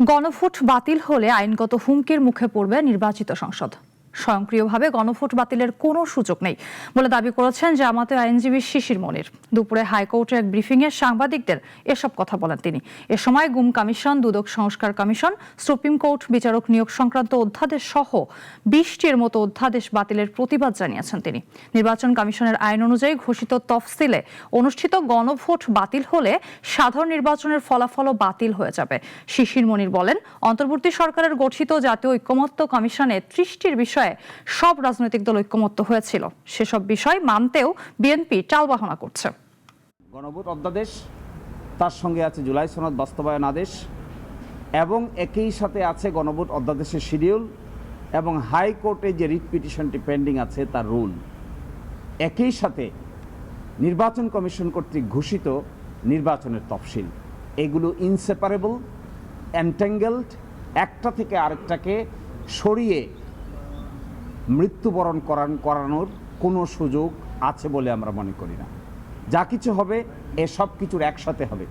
গণভোট বাতিল হলে আইনগত হুমকির মুখে পড়বে নির্বাচিত সংসদ। স্বয়ংক্রিয়ভাবে গণভোট বাতিলের কোনো সুযোগ নেই বলে দাবি করেছেন জামায়াতের আইনজীবী শিশির মনির। দুপুরে হাইকোর্টে এক ব্রিফিংয়ে সাংবাদিকদের এসব কথা বলেন তিনি। এ সময় গুম কমিশন, দুদক সংস্কার কমিশন, সুপ্রিম কোর্ট বিচারক নিয়োগ সংক্রান্ত অধ্যাদেশ সহ 20টির মতো অধ্যাদেশ বাতিলের প্রতিবাদ জানিয়েছেন তিনি। নির্বাচন কমিশনের আইন অনুযায়ী ঘোষিত তফসিলে অনুষ্ঠিত গণভোট বাতিল হলে সাধারণ নির্বাচনের ফলাফলও বাতিল হয়ে যাবে। শিশির মনির বলেন, অন্তর্বর্তী সরকারের গঠিত জাতীয় ঐকমত্য কমিশনে 30টির বিষয়ে সব রাজনৈতিক দল ঐকমত্য হয়েছিল। সেসব বিষয় মানতেও বিএনপি টালবাহানা করছে। গণভোট অধ্যাদেশ, তার সঙ্গে আছে জুলাই সনদ বাস্তবায়ন আদেশ এবং একই সাথে আছে গণভোট অধ্যাদেশের শিডিউল এবং হাইকোর্টে যে রিট পিটিশনটি পেন্ডিং আছে তার রুল। একই সাথে নির্বাচন কমিশন কর্তৃক ঘোষিত নির্বাচনের তফসিল, এগুলো ইনসেপারেবল, এনট্যাঙ্গেলড, একটা থেকে আরেকটাকে সরিয়ে মৃত্যুবরণ করানোর কোনো সুযোগ আছে বলে আমরা মনে করি না। যা কিছু হবে এসব কিছুর একসাথে হবে।